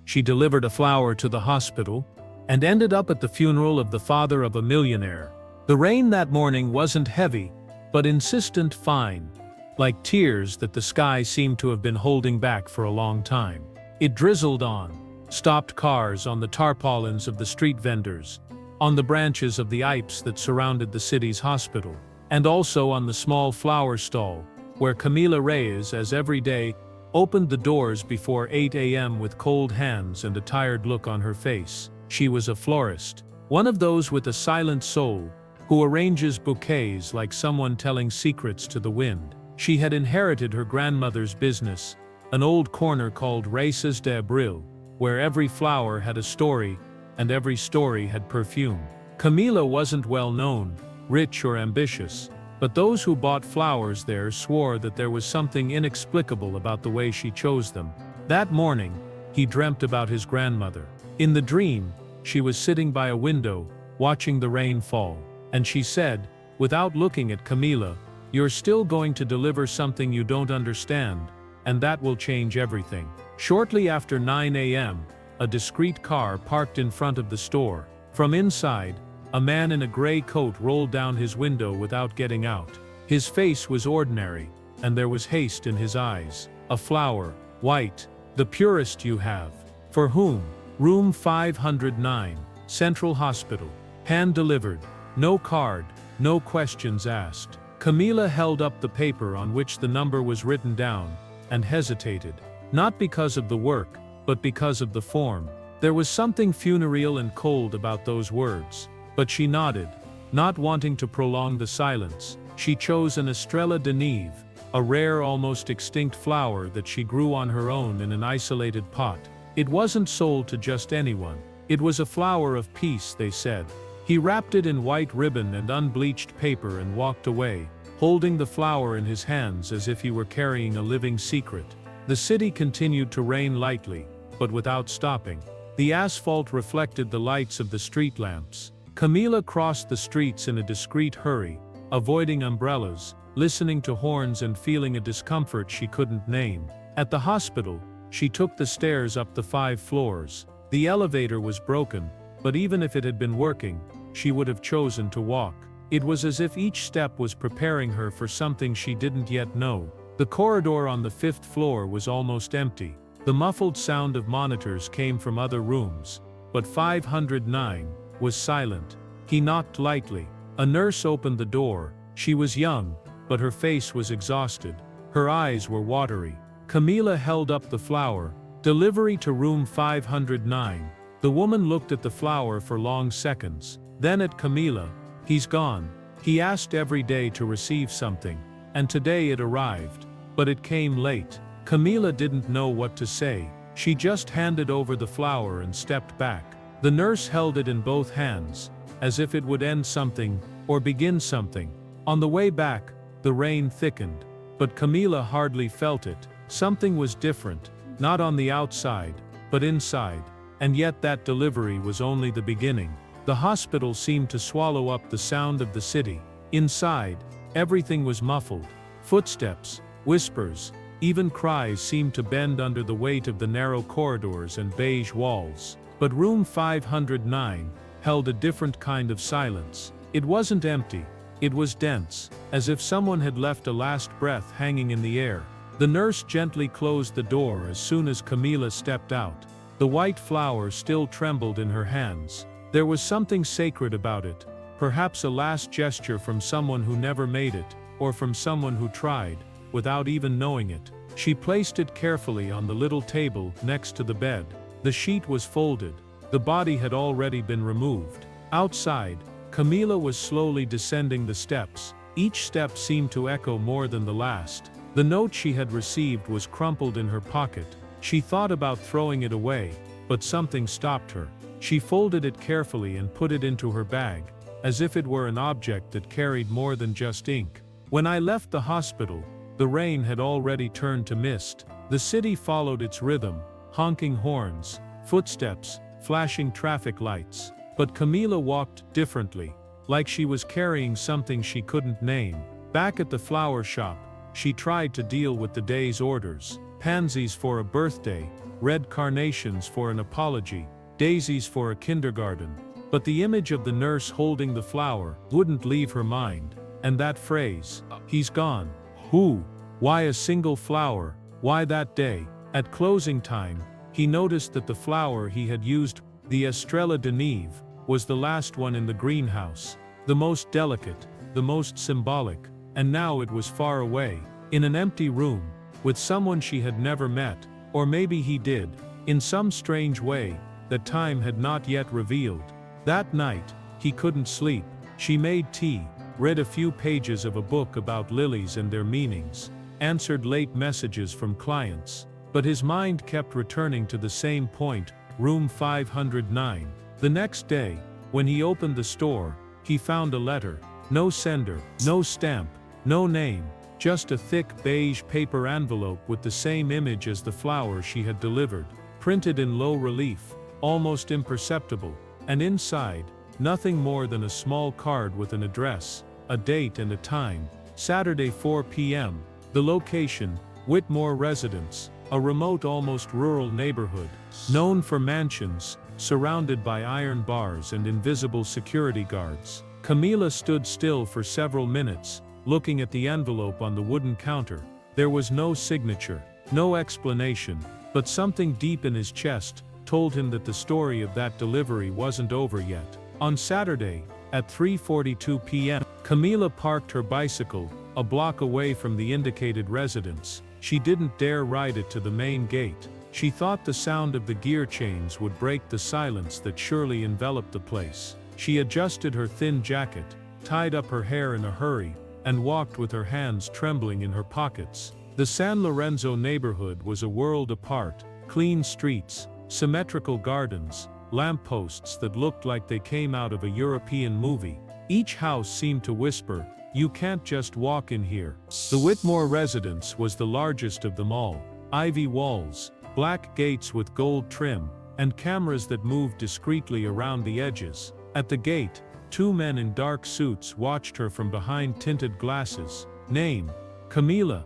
She delivered a flower to the hospital, and ended up at the funeral of the father of a millionaire. The rain that morning wasn't heavy, but insistent fine, like tears that the sky seemed to have been holding back for a long time. It drizzled on, stopped cars on the tarpaulins of the street vendors, on the branches of the ipes that surrounded the city's hospital, and also on the small flower stall, where Camila Reyes, as every day, opened the doors before 8 a.m. with cold hands and a tired look on her face. She was a florist, one of those with a silent soul, who arranges bouquets like someone telling secrets to the wind. She had inherited her grandmother's business, an old corner called Races de Abril, where every flower had a story, and every story had perfume. Camila wasn't well known, rich or ambitious, but those who bought flowers there swore that there was something inexplicable about the way she chose them. That morning, he dreamt about his grandmother. In the dream, she was sitting by a window, watching the rain fall, and she said, without looking at Camila, "You're still going to deliver something you don't understand, and that will change everything." Shortly after 9 a.m., a discreet car parked in front of the store. From inside, a man in a gray coat rolled down his window without getting out. His face was ordinary, and there was haste in his eyes. "A flower, white, the purest you have. For whom?" "Room 509, Central Hospital. Hand-delivered. No card, no questions asked." Camila held up the paper on which the number was written down, and hesitated. Not because of the work, but because of the form. There was something funereal and cold about those words. But she nodded, not wanting to prolong the silence. She chose an Estrella de Neve, a rare, almost extinct flower that she grew on her own in an isolated pot. It wasn't sold to just anyone. It was a flower of peace, they said. He wrapped it in white ribbon and unbleached paper and walked away, holding the flower in his hands as if he were carrying a living secret. The city continued to rain lightly, but without stopping. The asphalt reflected the lights of the street lamps. Camila crossed the streets in a discreet hurry, avoiding umbrellas, listening to horns and feeling a discomfort she couldn't name. At the hospital, she took the stairs up the 5 floors. The elevator was broken, but even if it had been working, she would have chosen to walk. It was as if each step was preparing her for something she didn't yet know. The corridor on the 5th floor was almost empty. The muffled sound of monitors came from other rooms, but 509 was silent. He knocked lightly. A nurse opened the door. She was young, but her face was exhausted. Her eyes were watery. Camila held up the flower. "Delivery to room 509. The woman looked at the flower for long seconds, then at Camila. "He's gone. He asked every day to receive something, and today it arrived. But it came late." Camila didn't know what to say. She just handed over the flower and stepped back. The nurse held it in both hands, as if it would end something, or begin something. On the way back, the rain thickened, but Camila hardly felt it. Something was different, not on the outside, but inside. And yet that delivery was only the beginning. The hospital seemed to swallow up the sound of the city. Inside, everything was muffled. Footsteps, whispers, even cries seemed to bend under the weight of the narrow corridors and beige walls. But room 509 held a different kind of silence. It wasn't empty. It was dense, as if someone had left a last breath hanging in the air. The nurse gently closed the door as soon as Camila stepped out. The white flower still trembled in her hands. There was something sacred about it, perhaps a last gesture from someone who never made it, or from someone who tried, without even knowing it. She placed it carefully on the little table next to the bed. The sheet was folded. The body had already been removed. Outside, Camila was slowly descending the steps. Each step seemed to echo more than the last. The note she had received was crumpled in her pocket. She thought about throwing it away, but something stopped her. She folded it carefully and put it into her bag, as if it were an object that carried more than just ink. When I left the hospital, the rain had already turned to mist. The city followed its rhythm, honking horns, footsteps, flashing traffic lights. But Camila walked differently, like she was carrying something she couldn't name. Back at the flower shop, she tried to deal with the day's orders. Pansies for a birthday, red carnations for an apology, daisies for a kindergarten. But the image of the nurse holding the flower wouldn't leave her mind, and that phrase, "He's gone. Who? Why a single flower? Why that day?" At closing time, he noticed that the flower he had used, the Estrella de Neve, was the last one in the greenhouse, the most delicate, the most symbolic, and now it was far away, in an empty room, with someone she had never met, or maybe he did, in some strange way, that time had not yet revealed. That night, he couldn't sleep. She made tea, read a few pages of a book about lilies and their meanings, answered late messages from clients, but his mind kept returning to the same point, room 509. The next day, when he opened the store, he found a letter. No sender, no stamp, no name, just a thick beige paper envelope with the same image as the flower she had delivered, printed in low relief, almost imperceptible, and inside, nothing more than a small card with an address, a date and a time, Saturday 4 p.m., the location, Whitmore residence, a remote almost rural neighborhood, known for mansions, surrounded by iron bars and invisible security guards. Camila stood still for several minutes, looking at the envelope on the wooden counter. There was no signature, no explanation, but something deep in his chest told him that the story of that delivery wasn't over yet. On Saturday, at 3:42 p.m., Camila parked her bicycle a block away from the indicated residence. She didn't dare ride it to the main gate. She thought the sound of the gear chains would break the silence that surely enveloped the place. She adjusted her thin jacket, tied up her hair in a hurry, and walked with her hands trembling in her pockets. The San Lorenzo neighborhood was a world apart, clean streets, symmetrical gardens, lampposts that looked like they came out of a European movie. Each house seemed to whisper, "You can't just walk in here." The Whitmore residence was the largest of them all. Ivy walls, black gates with gold trim, and cameras that moved discreetly around the edges. At the gate, two men in dark suits watched her from behind tinted glasses. Name: Camila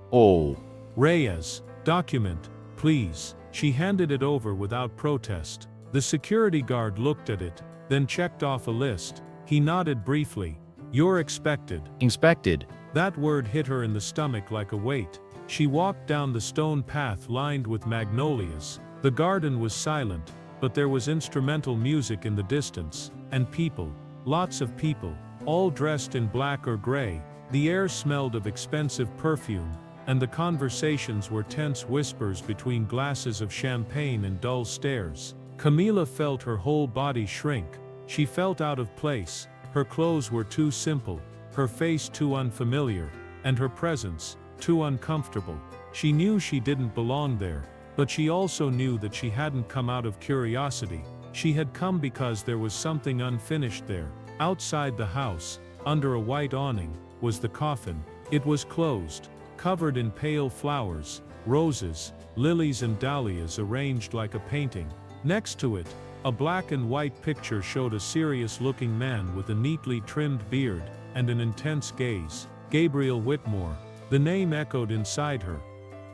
Reyes. Document, please. She handed it over without protest. The security guard looked at it, then checked off a list. He nodded briefly. "You're expected." Inspected. That word hit her in the stomach like a weight. She walked down the stone path lined with magnolias. The garden was silent, but there was instrumental music in the distance, and people, lots of people, all dressed in black or gray. The air smelled of expensive perfume, and the conversations were tense whispers between glasses of champagne and dull stares. Camila felt her whole body shrink. She felt out of place. Her clothes were too simple, her face too unfamiliar, and her presence too uncomfortable. She knew she didn't belong there, but she also knew that she hadn't come out of curiosity. She had come because there was something unfinished there. Outside the house, under a white awning, was the coffin. It was closed, covered in pale flowers, roses, lilies and dahlias arranged like a painting. Next to it, a black and white picture showed a serious-looking man with a neatly trimmed beard and an intense gaze. Gabriel Whitmore. The name echoed inside her.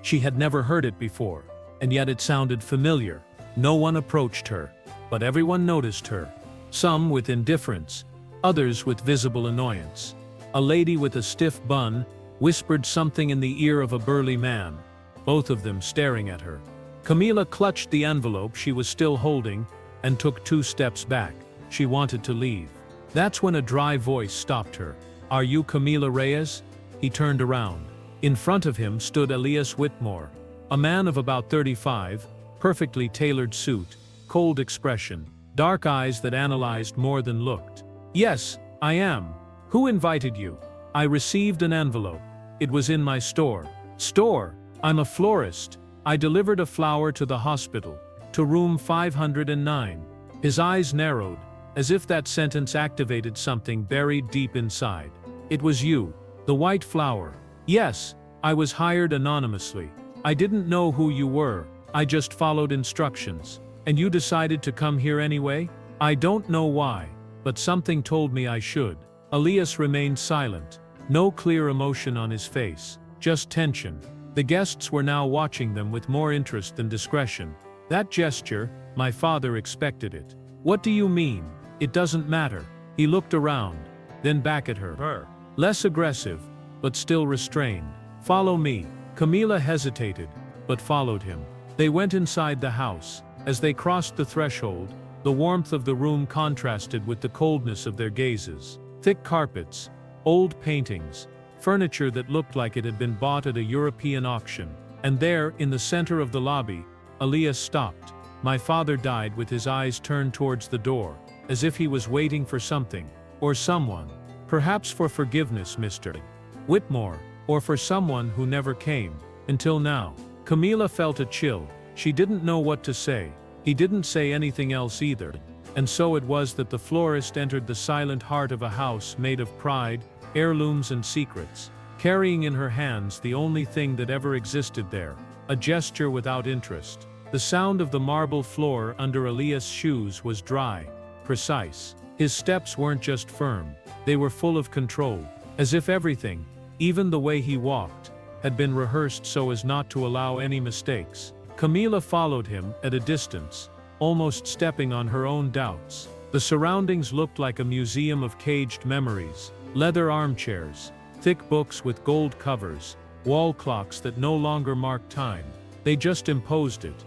She had never heard it before, and yet it sounded familiar. No one approached her, but everyone noticed her. Some with indifference, others with visible annoyance. A lady with a stiff bun whispered something in the ear of a burly man, both of them staring at her. Camila clutched the envelope she was still holding and took 2 steps back. She wanted to leave. That's when a dry voice stopped her. "Are you Camila Reyes?" He turned around. In front of him stood Elías Whitmore, a man of about 35, perfectly tailored suit, cold expression, dark eyes that analyzed more than looked. "Yes, I am. Who invited you?" "I received an envelope. It was in my store." "Store? I'm a florist. I delivered a flower to the hospital, to room 509. His eyes narrowed, as if that sentence activated something buried deep inside. "It was you, the white flower." "Yes, I was hired anonymously. I didn't know who you were, I just followed instructions. And you decided to come here anyway?" "I don't know why, but something told me I should." Elías remained silent, no clear emotion on his face, just tension. The guests were now watching them with more interest than discretion. That gesture, my father expected it. What do you mean? It doesn't matter. He looked around, then back at her. Less aggressive, but still restrained. Follow me. Camila hesitated, but followed him. They went inside the house. As they crossed the threshold, the warmth of the room contrasted with the coldness of their gazes. Thick carpets, old paintings, furniture that looked like it had been bought at a European auction. And there, in the center of the lobby, Elías stopped. My father died with his eyes turned towards the door, as if he was waiting for something, or someone. Perhaps for forgiveness, Mr. Whitmore, or for someone who never came, until now. Camila felt a chill. She didn't know what to say. He didn't say anything else either. And so it was that the florist entered the silent heart of a house made of pride, heirlooms and secrets, carrying in her hands the only thing that ever existed there, a gesture without interest. The sound of the marble floor under Elías' shoes was dry, precise. His steps weren't just firm, they were full of control, as if everything, even the way he walked, had been rehearsed so as not to allow any mistakes. Camila followed him at a distance, almost stepping on her own doubts. The surroundings looked like a museum of caged memories, leather armchairs, thick books with gold covers, wall clocks that no longer marked time. They just imposed it.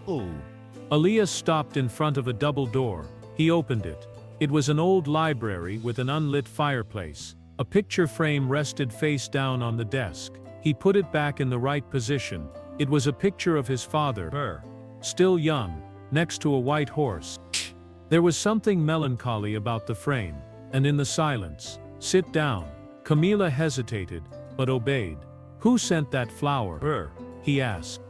Elías stopped in front of a double door. He opened it. It was an old library with an unlit fireplace. A picture frame rested face down on the desk. He put it back in the right position. It was a picture of his father, still young, next to a white horse. There was something melancholy about the frame, and in the silence. Sit down. Camila hesitated, but obeyed. Who sent that flower? He asked.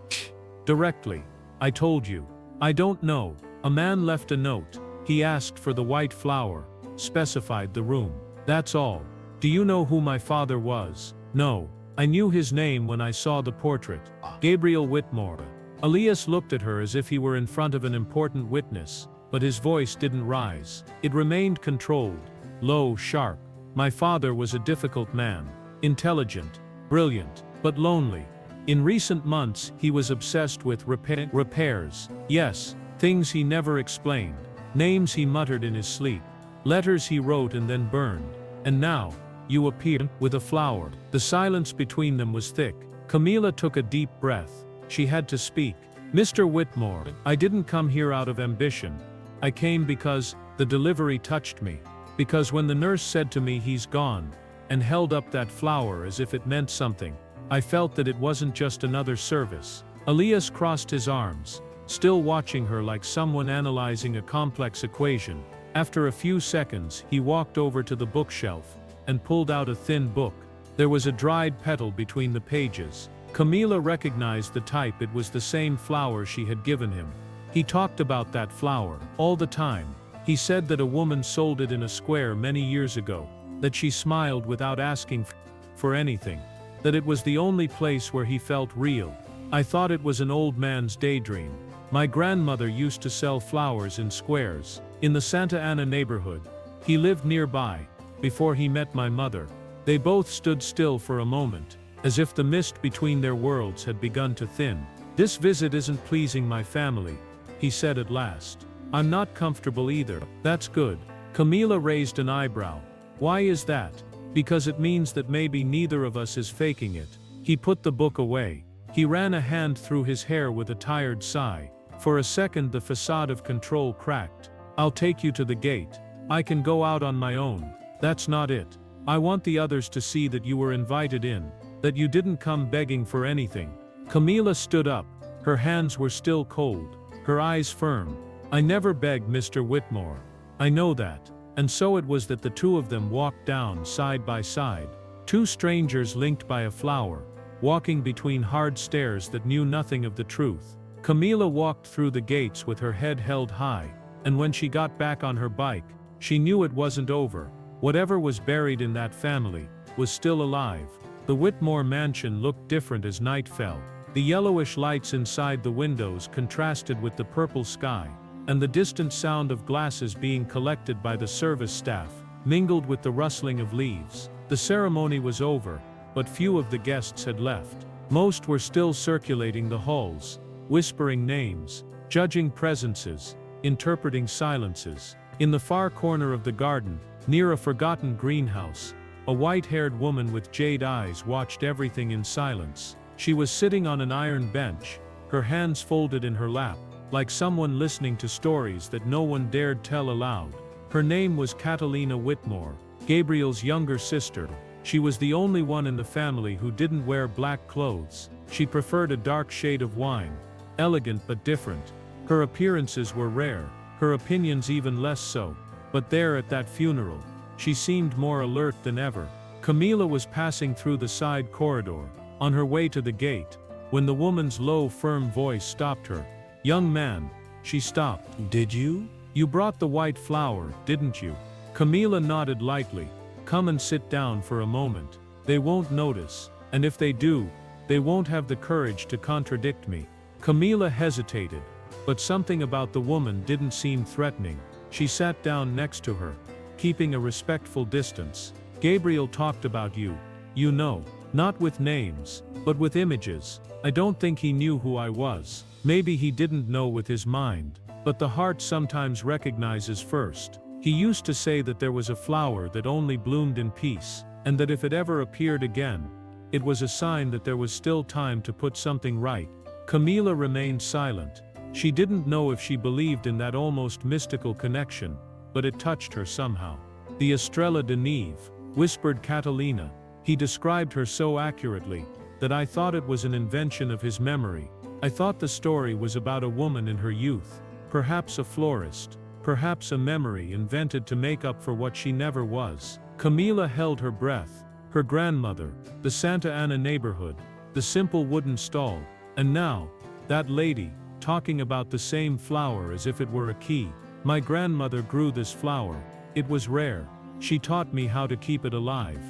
Directly. I told you. I don't know. A man left a note. He asked for the white flower, specified the room. That's all. Do you know who my father was? No. I knew his name when I saw the portrait. Gabriel Whitmore. Elías looked at her as if he were in front of an important witness, but his voice didn't rise. It remained controlled, low, sharp. My father was a difficult man, intelligent, brilliant, but lonely. In recent months, he was obsessed with repairs. Yes, things he never explained, names he muttered in his sleep, letters he wrote and then burned. And now, you appeared with a flower. The silence between them was thick. Camila took a deep breath. She had to speak. Mr. Whitmore, I didn't come here out of ambition. I came because the delivery touched me. Because when the nurse said to me he's gone, and held up that flower as if it meant something, I felt that it wasn't just another service. Elías crossed his arms, still watching her like someone analyzing a complex equation. After a few seconds, he walked over to the bookshelf and pulled out a thin book. There was a dried petal between the pages. Camila recognized the type. It was the same flower she had given him. He talked about that flower all the time. He said that a woman sold it in a square many years ago, that she smiled without asking for anything, that it was the only place where he felt real. I thought it was an old man's daydream. My grandmother used to sell flowers in squares, in the Santa Ana neighborhood. He lived nearby, before he met my mother. They both stood still for a moment, as if the mist between their worlds had begun to thin. This visit isn't pleasing my family, he said at last. I'm not comfortable either. That's good. Camila raised an eyebrow. Why is that? Because it means that maybe neither of us is faking it. He put the book away. He ran a hand through his hair with a tired sigh. For a second the facade of control cracked. I'll take you to the gate. I can go out on my own. That's not it. I want the others to see that you were invited in, that you didn't come begging for anything. Camila stood up. Her hands were still cold, her eyes firm. I never begged, Mr. Whitmore. I know that. And so it was that the two of them walked down side by side, two strangers linked by a flower, walking between hard stairs that knew nothing of the truth. Camila walked through the gates with her head held high, and when she got back on her bike, she knew it wasn't over. Whatever was buried in that family was still alive. The Whitmore mansion looked different as night fell. The yellowish lights inside the windows contrasted with the purple sky, and the distant sound of glasses being collected by the service staff mingled with the rustling of leaves. The ceremony was over, but few of the guests had left. Most were still circulating the halls, whispering names, judging presences, interpreting silences. In the far corner of the garden, near a forgotten greenhouse, a white-haired woman with jade eyes watched everything in silence. She was sitting on an iron bench, her hands folded in her lap, like someone listening to stories that no one dared tell aloud. Her name was Catalina Whitmore, Gabriel's younger sister. She was the only one in the family who didn't wear black clothes. She preferred a dark shade of wine, elegant but different. Her appearances were rare, her opinions even less so. But there at that funeral, she seemed more alert than ever. Camila was passing through the side corridor, on her way to the gate, when the woman's low, firm voice stopped her. "Young man," she stopped. "Did you? You brought the white flower, didn't you?" Camila nodded lightly. "Come and sit down for a moment. They won't notice, and if they do, they won't have the courage to contradict me." Camila hesitated, but something about the woman didn't seem threatening. She sat down next to her, keeping a respectful distance. "Gabriel talked about you, you know, not with names, but with images. I don't think he knew who I was. Maybe he didn't know with his mind, but the heart sometimes recognizes first. He used to say that there was a flower that only bloomed in peace, and that if it ever appeared again, it was a sign that there was still time to put something right." Camila remained silent. She didn't know if she believed in that almost mystical connection, but it touched her somehow. "The Estrella de Neve," whispered Catalina. "He described her so accurately, that I thought it was an invention of his memory. I thought the story was about a woman in her youth, perhaps a florist, perhaps a memory invented to make up for what she never was." Camila held her breath. Her grandmother, the Santa Ana neighborhood, the simple wooden stall, and now, that lady, talking about the same flower as if it were a key. "My grandmother grew this flower. It was rare. She taught me how to keep it alive."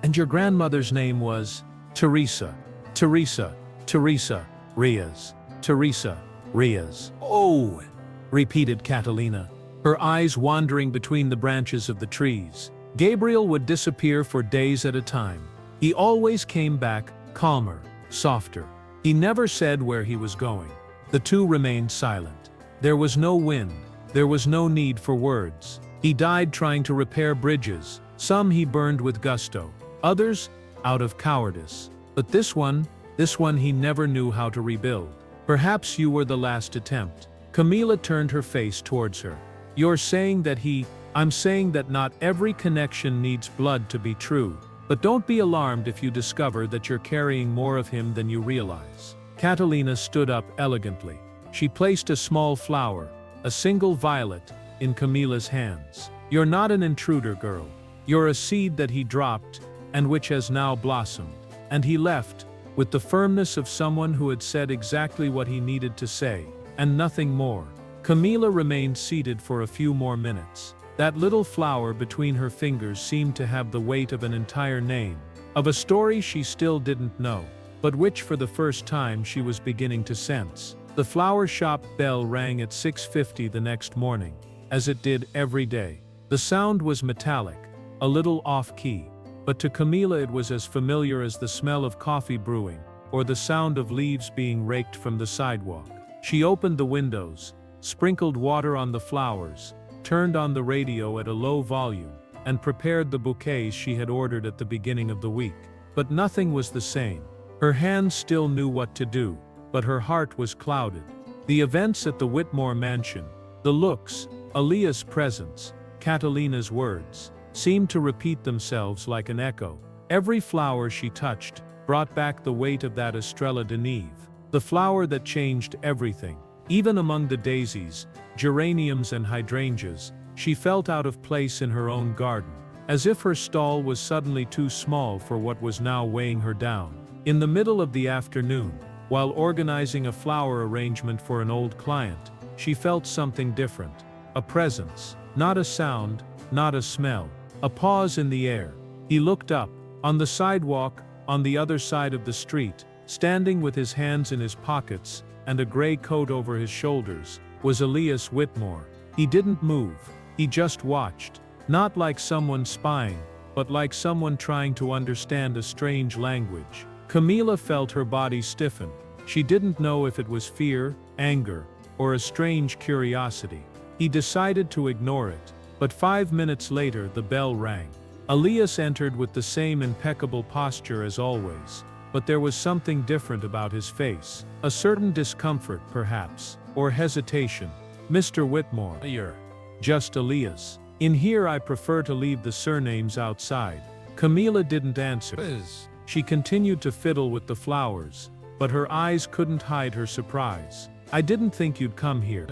"And your grandmother's name was?" "Teresa. Teresa. Teresa Reyes. Teresa Reyes." "Oh," repeated Catalina, her eyes wandering between the branches of the trees. Gabriel would disappear for days at a time. He always came back, calmer, softer. He never said where he was going. The two remained silent. There was no wind. There was no need for words. He died trying to repair bridges. Some he burned with gusto. Others, out of cowardice. But this one he never knew how to rebuild. "Perhaps you were the last attempt." Camila turned her face towards her. "You're saying that I'm saying that not every connection needs blood to be true. But don't be alarmed if you discover that you're carrying more of him than you realize." Catalina stood up elegantly. She placed a small flower, a single violet, in Camila's hands. "You're not an intruder, girl. You're a seed that he dropped, and which has now blossomed." And he left, with the firmness of someone who had said exactly what he needed to say, and nothing more. Camila remained seated for a few more minutes. That little flower between her fingers seemed to have the weight of an entire name, of a story she still didn't know, but which for the first time she was beginning to sense. The flower shop bell rang at 6:50 the next morning, as it did every day. The sound was metallic, a little off-key, but to Camila it was as familiar as the smell of coffee brewing, or the sound of leaves being raked from the sidewalk. She opened the windows, sprinkled water on the flowers, turned on the radio at a low volume, and prepared the bouquets she had ordered at the beginning of the week. But nothing was the same. Her hands still knew what to do, but her heart was clouded. The events at the Whitmore mansion, the looks, Elías' presence, Catalina's words, seemed to repeat themselves like an echo. Every flower she touched brought back the weight of that Estrella de Neve, the flower that changed everything. Even among the daisies, geraniums and hydrangeas, she felt out of place in her own garden, as if her stall was suddenly too small for what was now weighing her down. In the middle of the afternoon, while organizing a flower arrangement for an old client, she felt something different. A presence, not a sound, not a smell, a pause in the air. He looked up. On the sidewalk, on the other side of the street, standing with his hands in his pockets and a gray coat over his shoulders, was Elías Whitmore. He didn't move. He just watched. Not like someone spying, but like someone trying to understand a strange language. Camila felt her body stiffen. She didn't know if it was fear, anger, or a strange curiosity. He decided to ignore it, but 5 minutes later the bell rang. Elías entered with the same impeccable posture as always, but there was something different about his face, a certain discomfort perhaps, or hesitation. "Mr. Whitmore." "Just Elías. In here I prefer to leave the surnames outside." Camila didn't answer. She continued to fiddle with the flowers, but her eyes couldn't hide her surprise. "I didn't think you'd come here."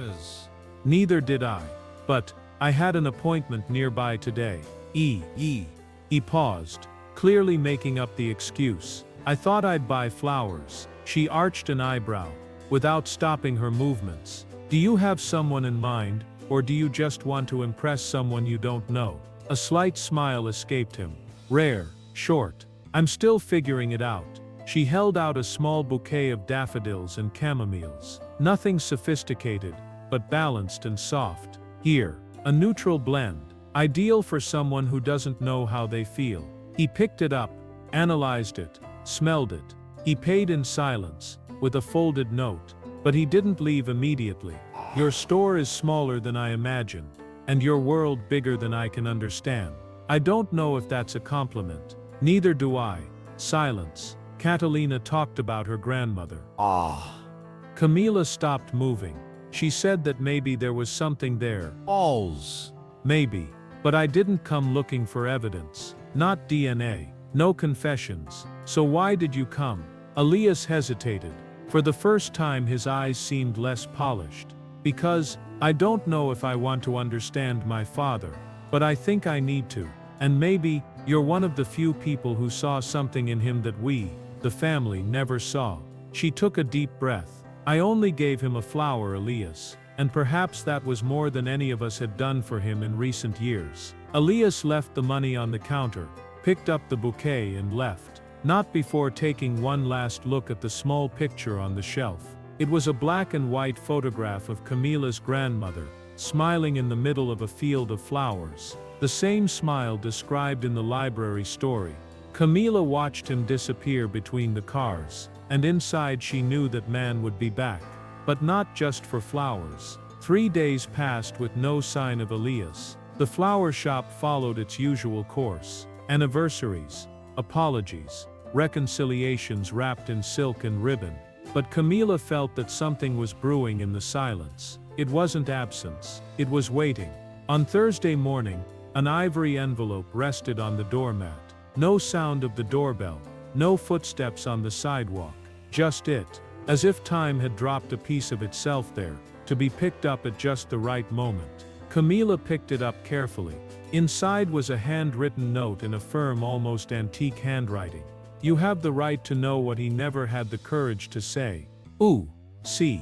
"Neither did I. But I had an appointment nearby today." He paused, clearly making up the excuse. "I thought I'd buy flowers." She arched an eyebrow, without stopping her movements. "Do you have someone in mind, or do you just want to impress someone you don't know?" A slight smile escaped him. "Rare, short. I'm still figuring it out." She held out a small bouquet of daffodils and chamomiles. Nothing sophisticated, but balanced and soft. "Here, a neutral blend. Ideal for someone who doesn't know how they feel." He picked it up, analyzed it, smelled it. He paid in silence, with a folded note, but he didn't leave immediately. "Your store is smaller than I imagined, and your world bigger than I can understand." "I don't know if that's a compliment." "Neither do I." Silence. Catalina talked about her grandmother. Camila stopped moving. She said that maybe there was something there. Maybe. But I didn't come looking for evidence. Not DNA. No confessions. So why did you come? Elías hesitated. For the first time his eyes seemed less polished. "Because, I don't know if I want to understand my father. But I think I need to. And maybe, you're one of the few people who saw something in him that we, the family, never saw." She took a deep breath. "I only gave him a flower, Elías. And perhaps that was more than any of us had done for him in recent years." Elías left the money on the counter, picked up the bouquet and left. Not before taking one last look at the small picture on the shelf. It was a black and white photograph of Camila's grandmother, smiling in the middle of a field of flowers. The same smile described in the library story. Camila watched him disappear between the cars, and inside she knew that man would be back. But not just for flowers. 3 days passed with no sign of Elías. The flower shop followed its usual course. Anniversaries, apologies, reconciliations wrapped in silk and ribbon. But Camila felt that something was brewing in the silence. It wasn't absence. It was waiting. On Thursday morning, an ivory envelope rested on the doormat. No sound of the doorbell. No footsteps on the sidewalk. Just it. As if time had dropped a piece of itself there, to be picked up at just the right moment. Camila picked it up carefully. Inside was a handwritten note in a firm, almost antique handwriting. "You have the right to know what he never had the courage to say. Ooh, see."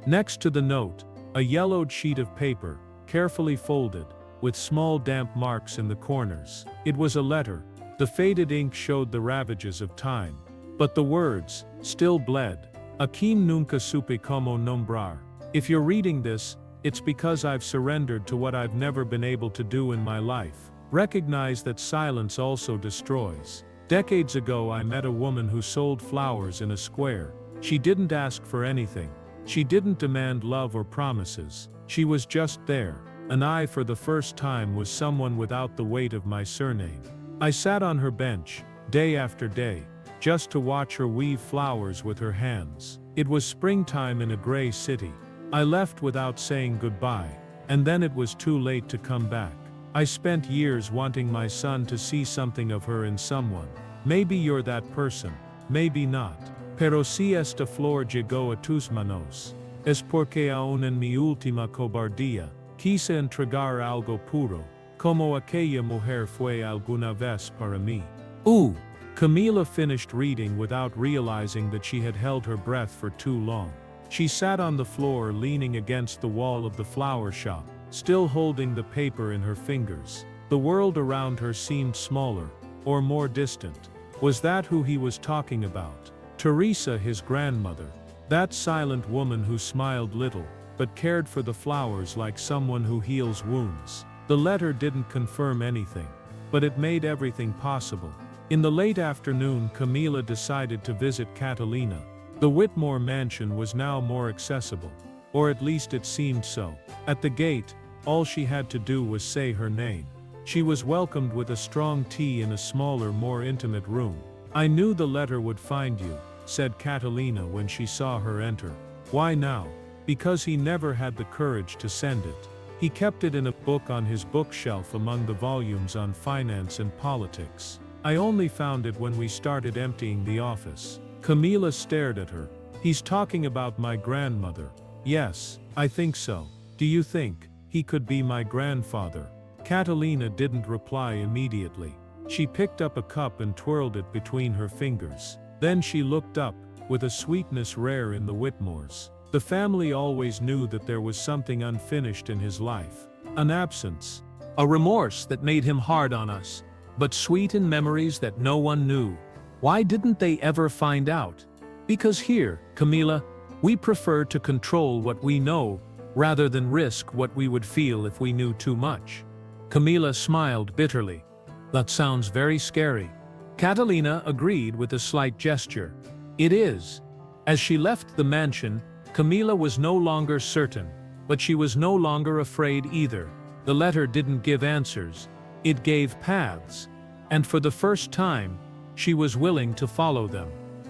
Next to the note, a yellowed sheet of paper, carefully folded, with small damp marks in the corners. It was a letter. The faded ink showed the ravages of time. But the words still bled. "Aquí nunca supe como nombrar." If you're reading this, it's because I've surrendered to what I've never been able to do in my life. Recognize that silence also destroys. Decades ago I met a woman who sold flowers in a square. She didn't ask for anything. She didn't demand love or promises. She was just there. And I, for the first time, was someone without the weight of my surname. I sat on her bench, day after day, just to watch her weave flowers with her hands. It was springtime in a gray city. I left without saying goodbye, and then it was too late to come back. I spent years wanting my son to see something of her in someone. Maybe you're that person, maybe not. Pero si esta flor llegó a tus manos, es porque aún en mi última cobardía, quise entregar algo puro, como aquella mujer fue alguna vez para mí. Ooh! Camila finished reading without realizing that she had held her breath for too long. She sat on the floor leaning against the wall of the flower shop, still holding the paper in her fingers. The world around her seemed smaller, or more distant. Was that who he was talking about? Teresa, his grandmother. That silent woman who smiled little, but cared for the flowers like someone who heals wounds. The letter didn't confirm anything, but it made everything possible. In the late afternoon, Camila decided to visit Catalina. The Whitmore mansion was now more accessible. Or at least it seemed so. At the gate, all she had to do was say her name. She was welcomed with a strong tea in a smaller, more intimate room. "I knew the letter would find you," said Catalina when she saw her enter. "Why now?" "Because he never had the courage to send it. He kept it in a book on his bookshelf among the volumes on finance and politics. I only found it when we started emptying the office." Camila stared at her. "He's talking about my grandmother." "Yes, I think so. Do you think he could be my grandfather?" Catalina didn't reply immediately. She picked up a cup and twirled it between her fingers. Then she looked up, with a sweetness rare in the Whitmores. The family always knew that there was something unfinished in his life. An absence. A remorse that made him hard on us, but sweet in memories that no one knew. Why didn't they ever find out? Because here, Camila, we prefer to control what we know, rather than risk what we would feel if we knew too much. Camila smiled bitterly. "That sounds very scary." Catalina agreed with a slight gesture. "It is." As she left the mansion, Camila was no longer certain, but she was no longer afraid either. The letter didn't give answers, it gave paths. And for the first time, she was willing to follow them.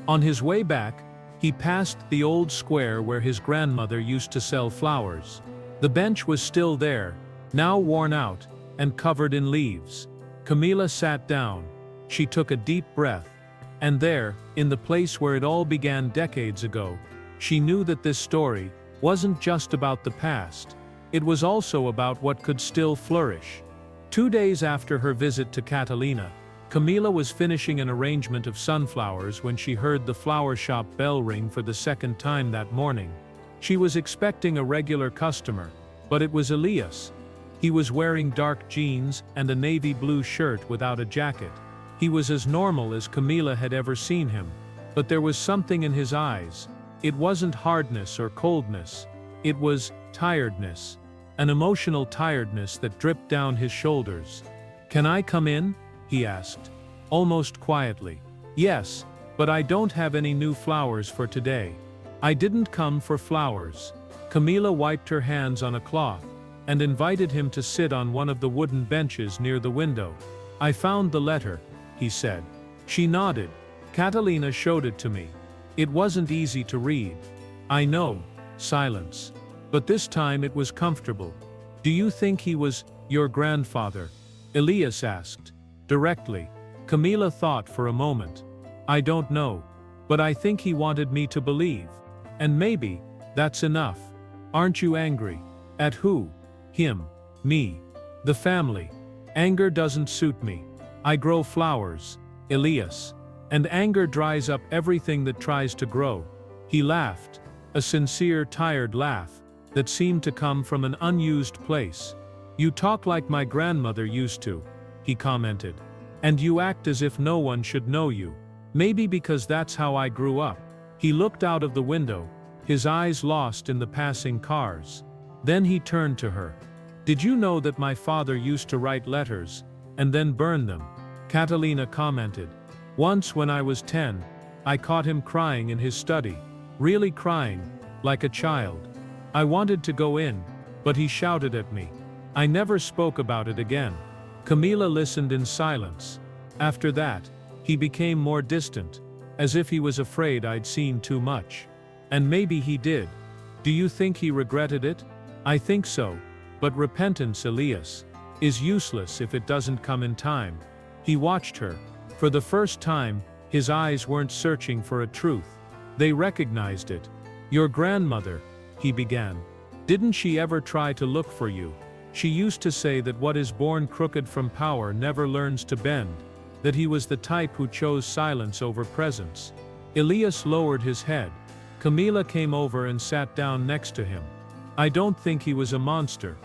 On his way back, he passed the old square where his grandmother used to sell flowers. The bench was still there, now worn out and covered in leaves. Camila sat down. She took a deep breath. And there, in the place where it all began decades ago, she knew that this story wasn't just about the past. It was also about what could still flourish. 2 days after her visit to Catalina, Camila was finishing an arrangement of sunflowers when she heard the flower shop bell ring for the second time that morning. She was expecting a regular customer, but it was Elías. He was wearing dark jeans and a navy blue shirt without a jacket. He was as normal as Camila had ever seen him, but there was something in his eyes. It wasn't hardness or coldness. It was tiredness. An emotional tiredness that dripped down his shoulders. "Can I come in?" he asked, almost quietly. "Yes, but I don't have any new flowers for today." "I didn't come for flowers." Camila wiped her hands on a cloth and invited him to sit on one of the wooden benches near the window. "I found the letter," he said. She nodded. "Catalina showed it to me. It wasn't easy to read." "I know." Silence. "But this time it was comfortable." "Do you think he was your grandfather?" Elías asked. Directly. Camila thought for a moment. "I don't know. But I think he wanted me to believe. And maybe that's enough." "Aren't you angry?" "At who?" "Him. Me. The family. Anger doesn't suit me. I grow flowers, Elías. And anger dries up everything that tries to grow." He laughed. A sincere, tired laugh that seemed to come from an unused place. "You talk like my grandmother used to," he commented. "And you act as if no one should know you. Maybe because that's how I grew up." He looked out of the window, his eyes lost in the passing cars. Then he turned to her. "Did you know that my father used to write letters and then burn them?" Catalina commented. "Once when I was 10, I caught him crying in his study. Really crying, like a child. I wanted to go in, but he shouted at me. I never spoke about it again." Camila listened in silence. After that, he became more distant, as if he was afraid I'd seen too much. And maybe he did. "Do you think he regretted it?" "I think so. But repentance, Elías, is useless if it doesn't come in time." He watched her. For the first time, his eyes weren't searching for a truth. They recognized it. "Your grandmother," he began. "Didn't she ever try to look for you? She used to say that what is born crooked from power never learns to bend, that he was the type who chose silence over presence." Elías lowered his head. Camila came over and sat down next to him. "I don't think he was a monster.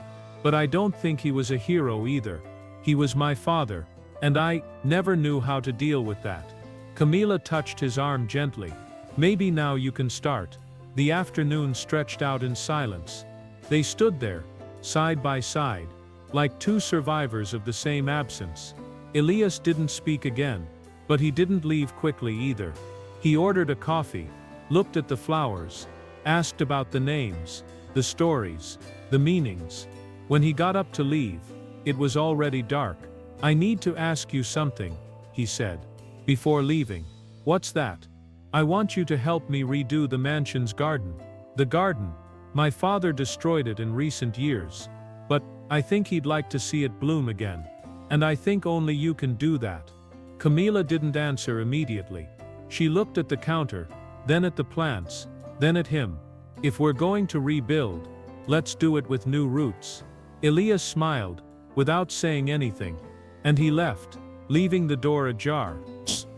But I don't think he was a hero either. He was my father, and I never knew how to deal with that." Camila touched his arm gently. "Maybe now you can start." The afternoon stretched out in silence. They stood there, side by side, like two survivors of the same absence. Elías didn't speak again, but he didn't leave quickly either. He ordered a coffee, looked at the flowers, asked about the names. the stories, the meanings. When he got up to leave, it was already dark. "I need to ask you something," he said, before leaving. "What's that?" "I want you to help me redo the mansion's garden." "The garden? My father destroyed it in recent years. But I think he'd like to see it bloom again. And I think only you can do that." Camila didn't answer immediately. She looked at the counter, then at the plants, then at him. "If we're going to rebuild, let's do it with new roots." Elías smiled, without saying anything, and he left, leaving the door ajar,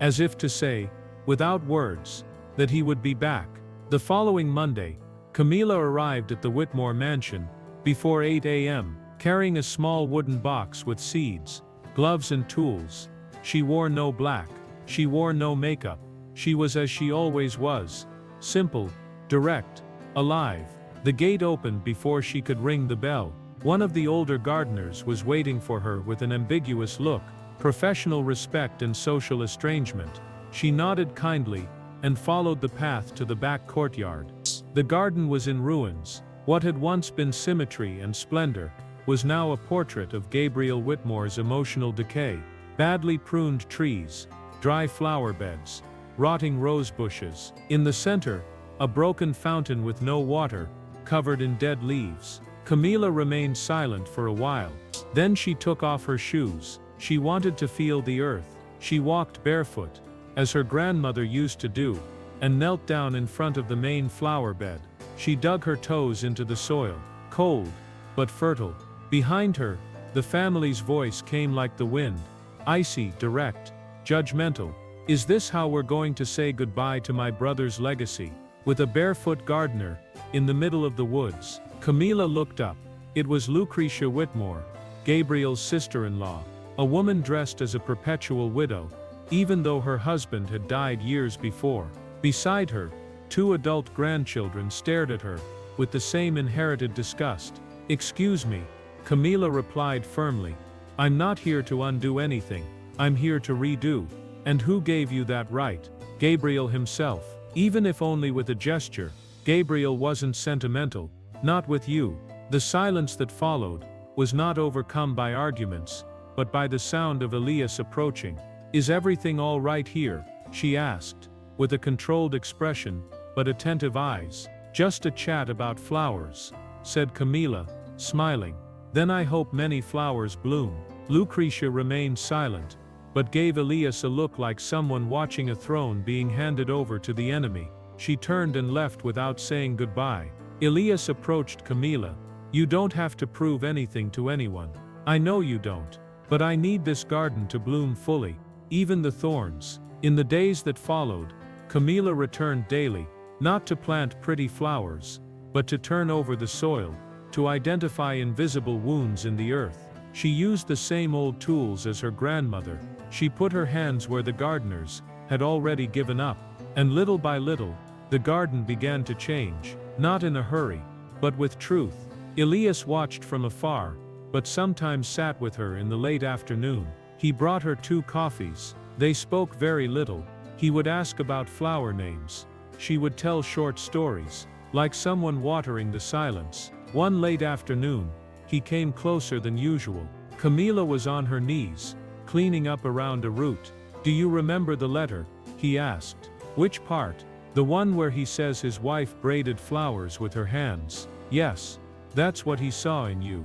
as if to say, without words, that he would be back. The following Monday, Camila arrived at the Whitmore mansion, before 8 a.m., carrying a small wooden box with seeds, gloves and tools. She wore no black. She wore no makeup. She was as she always was, simple, direct, alive. The gate opened before she could ring the bell. One of the older gardeners was waiting for her with an ambiguous look, professional respect and social estrangement. She nodded kindly, and followed the path to the back courtyard. The garden was in ruins. What had once been symmetry and splendor, was now a portrait of Gabriel Whitmore's emotional decay. Badly pruned trees, dry flower beds, rotting rose bushes. In the center, a broken fountain with no water, covered in dead leaves. Camila remained silent for a while. Then she took off her shoes. She wanted to feel the earth. She walked barefoot, as her grandmother used to do, and knelt down in front of the main flower bed. She dug her toes into the soil, cold, but fertile. Behind her, the family's voice came like the wind, icy, direct, judgmental. "Is this how we're going to say goodbye to my brother's legacy? With a barefoot gardener, in the middle of the woods?" Camila looked up. It was Lucretia Whitmore, Gabriel's sister-in-law, a woman dressed as a perpetual widow, even though her husband had died years before. Beside her, 2 adult grandchildren stared at her, with the same inherited disgust. "Excuse me," Camila replied firmly. "I'm not here to undo anything. I'm here to redo." "And who gave you that right?" "Gabriel himself." Even if only with a gesture. Gabriel wasn't sentimental. Not with you. The silence that followed was not overcome by arguments, but by the sound of Elías approaching. "Is everything all right here?" she asked, with a controlled expression, but attentive eyes. "Just a chat about flowers," said Camila, smiling. "Then I hope many flowers bloom." Lucretia remained silent, but gave Elías a look like someone watching a throne being handed over to the enemy. She turned and left without saying goodbye. Elías approached Camila. "You don't have to prove anything to anyone. I know you don't. But I need this garden to bloom fully, even the thorns." In the days that followed, Camila returned daily, not to plant pretty flowers, but to turn over the soil, to identify invisible wounds in the earth. She used the same old tools as her grandmother. She put her hands where the gardeners had already given up, and little by little, the garden began to change, not in a hurry, but with truth. Elías watched from afar, but sometimes sat with her in the late afternoon. He brought her 2 coffees. They spoke very little. He would ask about flower names. She would tell short stories, like someone watering the silence. One late afternoon, he came closer than usual. Camila was on her knees, cleaning up around a root. "Do you remember the letter?" he asked. "Which part?" "The one where he says his wife braided flowers with her hands." "Yes. That's what he saw in you.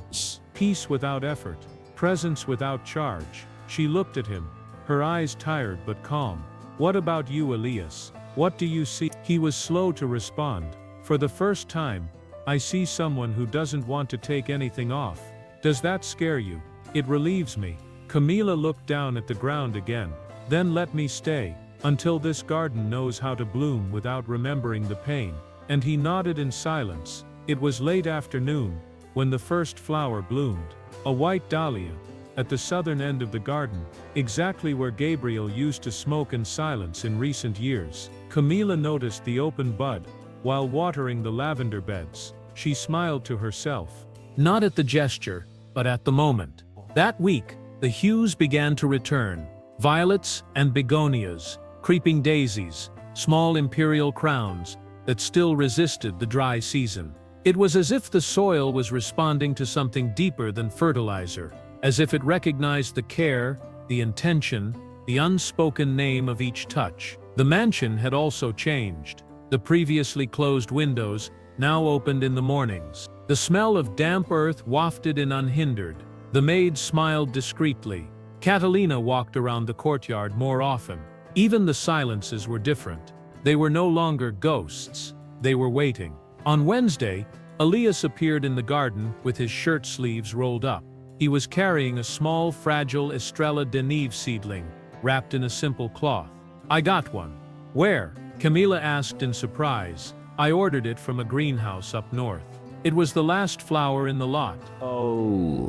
Peace without effort. Presence without charge." She looked at him, her eyes tired but calm. "What about you, Elías? What do you see?" He was slow to respond. "For the first time, I see someone who doesn't want to take anything off." "Does that scare you?" "It relieves me." Camila looked down at the ground again. "Then let me stay, until this garden knows how to bloom without remembering the pain." And he nodded in silence. It was late afternoon, when the first flower bloomed. A white dahlia, at the southern end of the garden, exactly where Gabriel used to smoke in silence in recent years. Camila noticed the open bud, while watering the lavender beds. She smiled to herself. Not at the gesture, but at the moment. That week, the hues began to return. Violets and begonias, creeping daisies, small imperial crowns, that still resisted the dry season. It was as if the soil was responding to something deeper than fertilizer, as if it recognized the care, the intention, the unspoken name of each touch. The mansion had also changed. The previously closed windows now opened in the mornings. The smell of damp earth wafted in unhindered. The maid smiled discreetly. Catalina walked around the courtyard more often. Even the silences were different. They were no longer ghosts. They were waiting. On Wednesday, Elías appeared in the garden with his shirt sleeves rolled up. He was carrying a small, fragile Estrella de Neve seedling, wrapped in a simple cloth. "I got one." "Where?" Camila asked in surprise. "I ordered it from a greenhouse up north. It was the last flower in the lot." "Oh,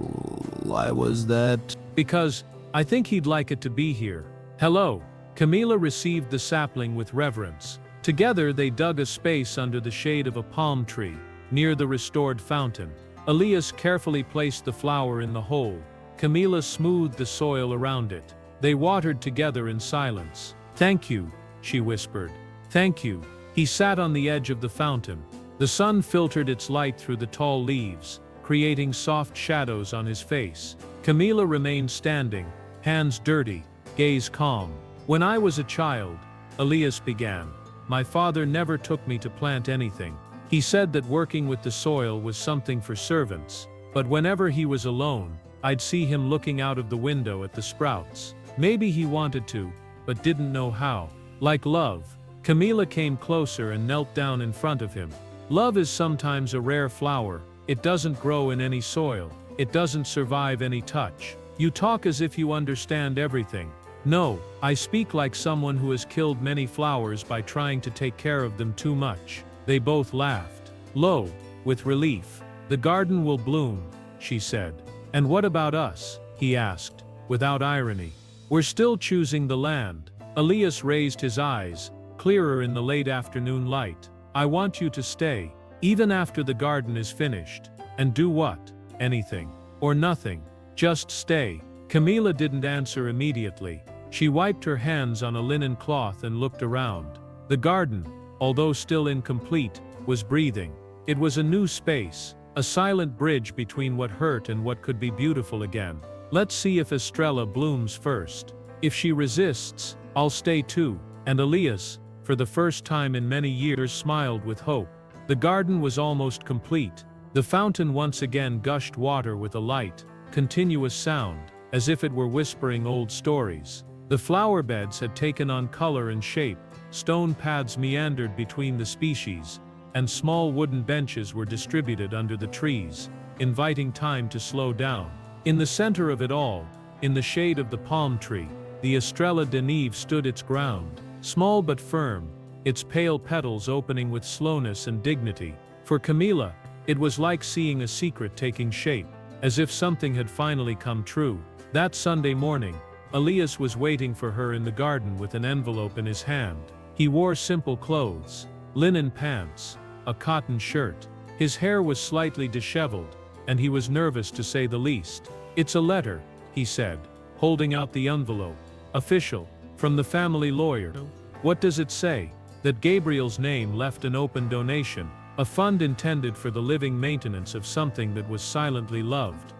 why was that?" "Because I think he'd like it to be here." "Hello." Camila received the sapling with reverence. Together they dug a space under the shade of a palm tree, near the restored fountain. Elías carefully placed the flower in the hole. Camila smoothed the soil around it. They watered together in silence. "Thank you," she whispered. "Thank you." He sat on the edge of the fountain. The sun filtered its light through the tall leaves, creating soft shadows on his face. Camila remained standing, hands dirty, gaze calm. "When I was a child," Elías began, "my father never took me to plant anything. He said that working with the soil was something for servants, but whenever he was alone, I'd see him looking out of the window at the sprouts. Maybe he wanted to, but didn't know how. Like love." Camila came closer and knelt down in front of him. "Love is sometimes a rare flower. It doesn't grow in any soil. It doesn't survive any touch. You talk as if you understand everything." "No, I speak like someone who has killed many flowers by trying to take care of them too much." They both laughed. Low, with relief. "The garden will bloom," she said. "And what about us?" he asked, without irony. "We're still choosing the land." Elías raised his eyes, clearer in the late afternoon light. "I want you to stay, even after the garden is finished." "And do what?" "Anything. Or nothing. Just stay." Camila didn't answer immediately. She wiped her hands on a linen cloth and looked around. The garden, although still incomplete, was breathing. It was a new space, a silent bridge between what hurt and what could be beautiful again. "Let's see if Estrella blooms first. If she resists, I'll stay too." And Elías, for the first time in many years, smiled with hope. The garden was almost complete. The fountain once again gushed water with a light, continuous sound, as if it were whispering old stories. The flower beds had taken on color and shape. Stone paths meandered between the species, and small wooden benches were distributed under the trees, inviting time to slow down. In the center of it all, in the shade of the palm tree, the Estrella de Neve stood its ground, small but firm, its pale petals opening with slowness and dignity. For Camila, it was like seeing a secret taking shape, as if something had finally come true. That Sunday morning, Elías was waiting for her in the garden with an envelope in his hand. He wore simple clothes, linen pants, a cotton shirt. His hair was slightly disheveled, and he was nervous to say the least. "It's a letter," he said, holding out the envelope. "Official, from the family lawyer." "What does it say?" "That Gabriel's name left an open donation, a fund intended for the living maintenance of something that was silently loved."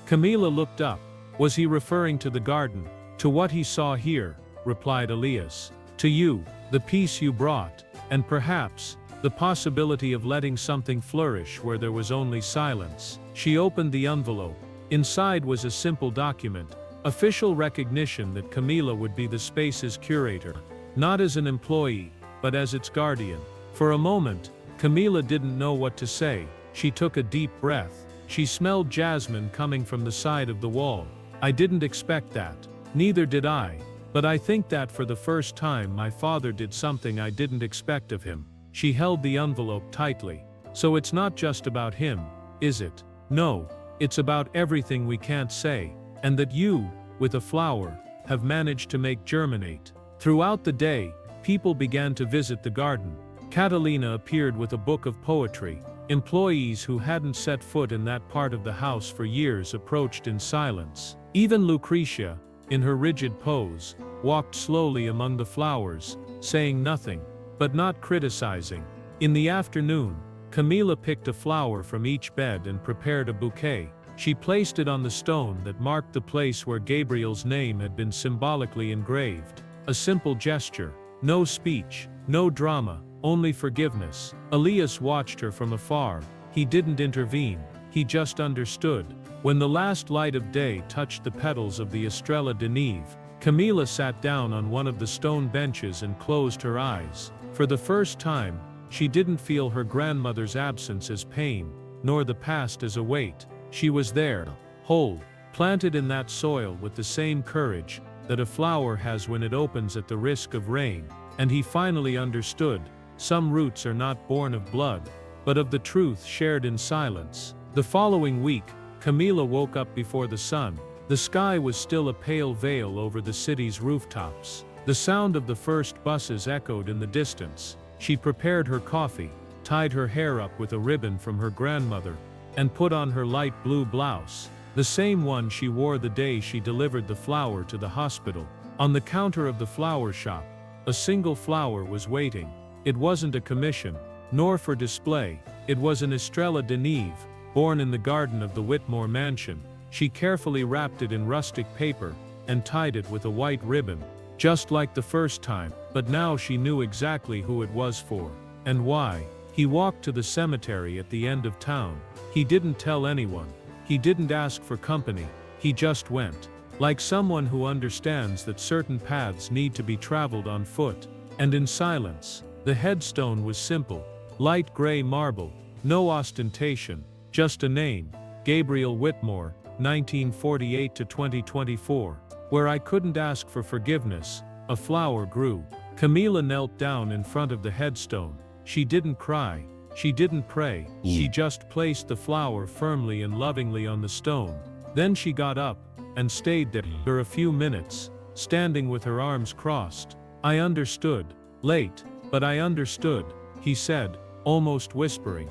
Camila looked up. Was he referring to the garden? "To what he saw here," replied Elías. "To you, the peace you brought, and perhaps, the possibility of letting something flourish where there was only silence." She opened the envelope. Inside was a simple document, official recognition that Camila would be the space's curator, not as an employee, but as its guardian. For a moment, Camila didn't know what to say. She took a deep breath. She smelled jasmine coming from the side of the wall. "I didn't expect that." "Neither did I. But I think that for the first time my father did something I didn't expect of him." She held the envelope tightly. "So it's not just about him, is it?" "No, it's about everything we can't say, and that you, with a flower, have managed to make germinate." Throughout the day, people began to visit the garden. Catalina appeared with a book of poetry. Employees who hadn't set foot in that part of the house for years approached in silence. Even Lucretia, in her rigid pose, walked slowly among the flowers, saying nothing, but not criticizing. In the afternoon, Camila picked a flower from each bed and prepared a bouquet. She placed it on the stone that marked the place where Gabriel's name had been symbolically engraved. A simple gesture. No speech, no drama, only forgiveness. Elías watched her from afar. He didn't intervene. He just understood. When the last light of day touched the petals of the Estrella de Neve, Camila sat down on one of the stone benches and closed her eyes. For the first time, she didn't feel her grandmother's absence as pain, nor the past as a weight. She was there, whole, planted in that soil with the same courage that a flower has when it opens at the risk of rain. And he finally understood, some roots are not born of blood, but of the truth shared in silence. The following week, Camila woke up before the sun. The sky was still a pale veil over the city's rooftops. The sound of the first buses echoed in the distance. She prepared her coffee, tied her hair up with a ribbon from her grandmother, and put on her light blue blouse, the same one she wore the day she delivered the flower to the hospital. On the counter of the flower shop, a single flower was waiting. It wasn't a commission, nor for display. It was an Estrella de Neve, born in the garden of the Whitmore mansion. She carefully wrapped it in rustic paper and tied it with a white ribbon, just like the first time, but now she knew exactly who it was for, and why. He walked to the cemetery at the end of town. He didn't tell anyone. He didn't ask for company. He just went. Like someone who understands that certain paths need to be traveled on foot. And in silence. The headstone was simple. Light gray marble. No ostentation. Just a name. Gabriel Whitmore, 1948 to 2024. Where I couldn't ask for forgiveness, a flower grew. Camila knelt down in front of the headstone. She didn't cry. She didn't pray. She just placed the flower firmly and lovingly on the stone. Then she got up and stayed there for a few minutes, standing with her arms crossed. I understood. Late, but I understood, he said, almost whispering.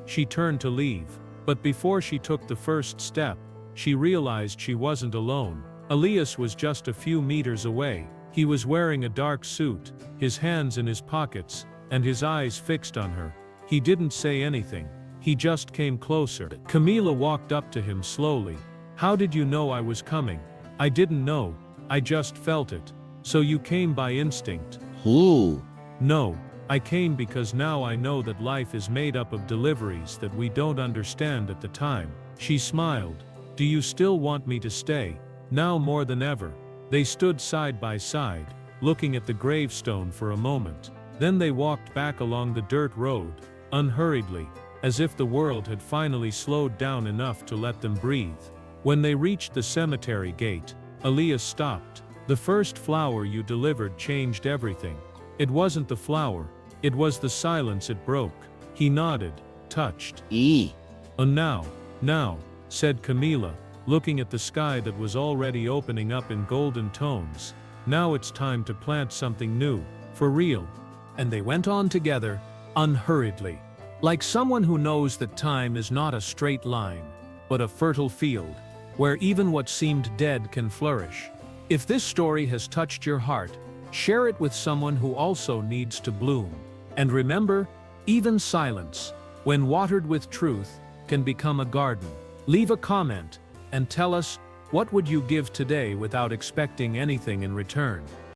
She turned to leave, but before she took the first step, she realized she wasn't alone. Elías was just a few meters away. He was wearing a dark suit, his hands in his pockets, and his eyes fixed on her. He didn't say anything. He just came closer. Camila walked up to him slowly. How did you know I was coming? I didn't know. I just felt it. So you came by instinct? Who? No, I came because now I know that life is made up of deliveries that we don't understand at the time. She smiled. Do you still want me to stay? Now more than ever. They stood side by side, looking at the gravestone for a moment. Then they walked back along the dirt road, unhurriedly, as if the world had finally slowed down enough to let them breathe. When they reached the cemetery gate, Elías stopped. The first flower you delivered changed everything. It wasn't the flower, it was the silence it broke. He nodded, touched. And now, said Camila, looking at the sky that was already opening up in golden tones. Now it's time to plant something new, for real. And they went on together, unhurriedly, like someone who knows that time is not a straight line, but a fertile field, where even what seemed dead can flourish. If this story has touched your heart, share it with someone who also needs to bloom. And remember, even silence, when watered with truth, can become a garden. Leave a comment and tell us, what would you give today without expecting anything in return?